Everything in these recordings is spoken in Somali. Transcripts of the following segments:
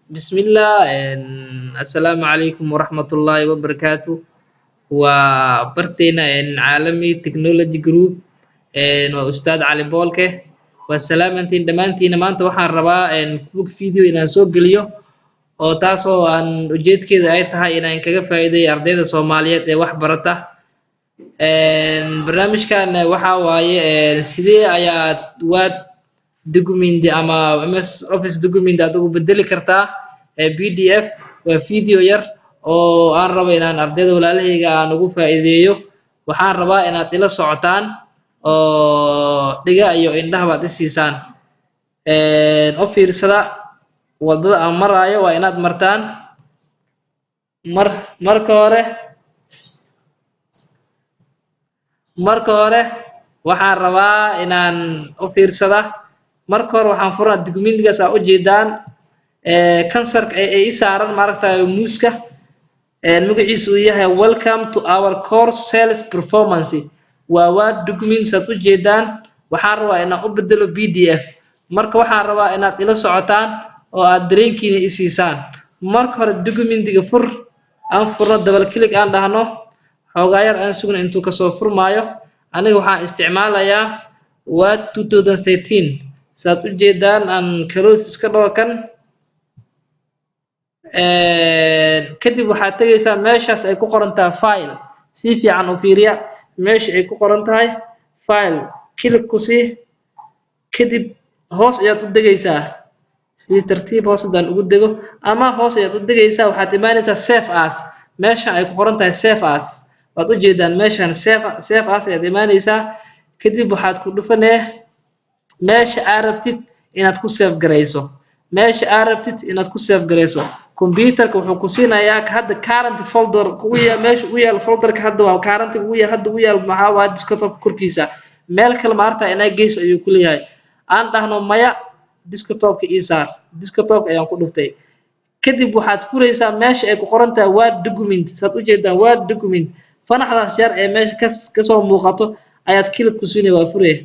بسم الله السلام عليكم ورحمة الله وبركاته وبرتنا إن عالمي تكنولوجي جروب وأستاذ علي بولكه والسلام أنتين دمانتين ما أنت وحنا ربا إن كوك فيديو إن سوق اليوم oo taasoo aan ujeedkeeda ay tahay inaan kaga faa'iideeyo ardayda Soomaaliyeed ee wax barata barnaamijkan waxa waaye sidee ayaad waad document ama MS Office document aad ugu bedeli kartaa PDF waa video yar oo aan rabo inaan ardayda walaalahayga aan ugu faa'iideeyo waxaan rabaa inaad ila socotaan oo dhiga iyo indhaha baad isiisaan oo fiirsada wadada aan marayo waa inaad martaan marka hore waxaan rabaa inaan u fiirsada marka hore waxaan furaa documentigaas aad u jeedaan kansarka ay saaran maaragtay muuska magaciisu uu yahay welcome to our course sales performance waa word documents aad u jeedaan waxaan rabaa inaan u bedelo PDF marka waxaan rabaa inaad ila socotaan oo aad dareenkiina isiisaan marka hore documentiga fur aan furno double click aan dhahno xogaa yar aan sugno intuu ka soo furmaayo aniga waxaan isticmaalayaa word 2013 saad u jeedaan aan close iska dhookan kadib waxaad tagaysaa meeshaas ay ku qoran tahay file si fiican u fiiriya meesha ay ku qoran tahay file click ku sii kadib hoos ayaad u degaysaa si tartiib hoos daan ugu dego ama hoos ayaad u degaysaa waxaad imaanaysaa save as meesha ay ku qoran tahay save as waad u jeedaan meeshan save as ayaad imaanaysaa kadib waxaad ku dhufanee meesha aad rabtid inaad ku save garayso computerka wuxuu ku siinayaa hadda current folder kugu yaal meesha u yaal folderka hadda waa current ugu yaal maxaa waa desktop korkiisa meel kale ma arta inay geys ayuu ku leeyahay aan dhahno maya desktopka isaar desktop ayaan ku dhuftay kadib waxaad furaysaa meesha ay ku qoran tahay word document saad u jeedaan word document fanaxdaas yar ee meesha ka soo muuqato ayaad click ku siinay waa furee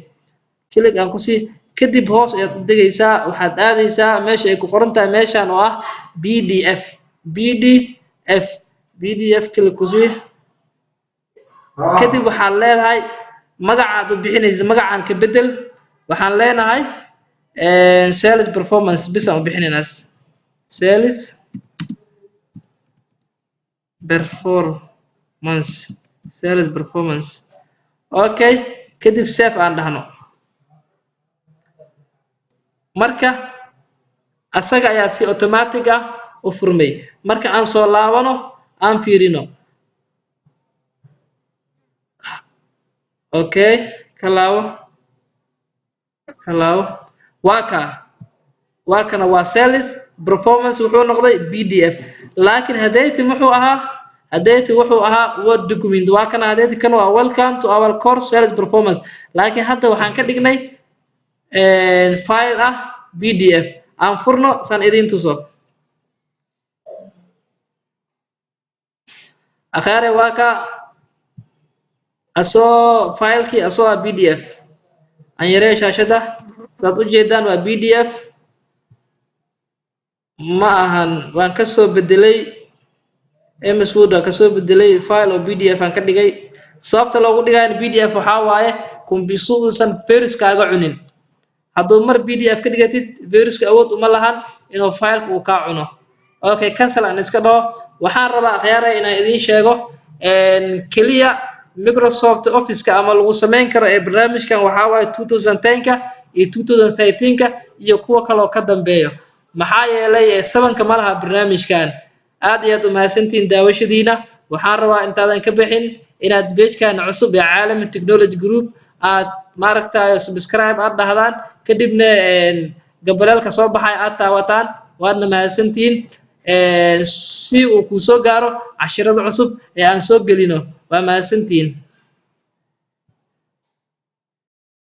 click aan ku sii kadib hoos ayaad u degaysaa waxaad aadaysaa meesha ay ku qoran tahay meeshan oo ah PDF click ku sii kadib waxaad leedahay magacaad u bixinaysa magacaan ka bedel waxaan leenahay sales performance bis aan u bixinaynaa sales performance okay kadib save aan dhahno marka asaga ayaa si automatic ah u furmay marka aan soo laabano aan fiirino okay kalaabo waa kana waa sales performance wuxuu noqday PDF laakiin hadeyti wuxuu ahaa word document waa kana hadeyti kan waa welcome to our course sales performance laakiin hadda waxaan ka dhignay file ah PDF aan furno san idin tuso akhare waa ka asoo filekii asoo ah PDF aan yaree shaashada saad u jeedaan waa PDF ma ahan waan ka soo bedelay MS Word ka soo bedelay file oo PDF aan ka dhigay sababta loogu dhigay PDF waxa waaye kumbisuusan fayraskaaga cunin hadduu mar PDF ka dhigatid fayraska awood uma lahan inuu file uu ka cuno okay cancel aan iska dhaho waxaan rabaa akhyaaray inaan idin sheego kaliya Microsoft Office ka ama lagu sameyn karo ee barnaamijkan waxa waaye 2010ka iyo 2013ka iyo kuwa kale oo ka dambeeyo maxaa yeelay 7ka malaha barnaamijkan aad iyo aad u mahadsantiin daawashadiina waxaan rabaa intaadan ka bixin inaad page-kan cusub ee caalami technology group aad maaragtay subscribe aad dhahdaan kadibna gabalaalka soo baxay aad taawataan waadna mahadsantiin si uu ku soo gaaro casharada cusub ee aan soo gelino waa mahadsantiin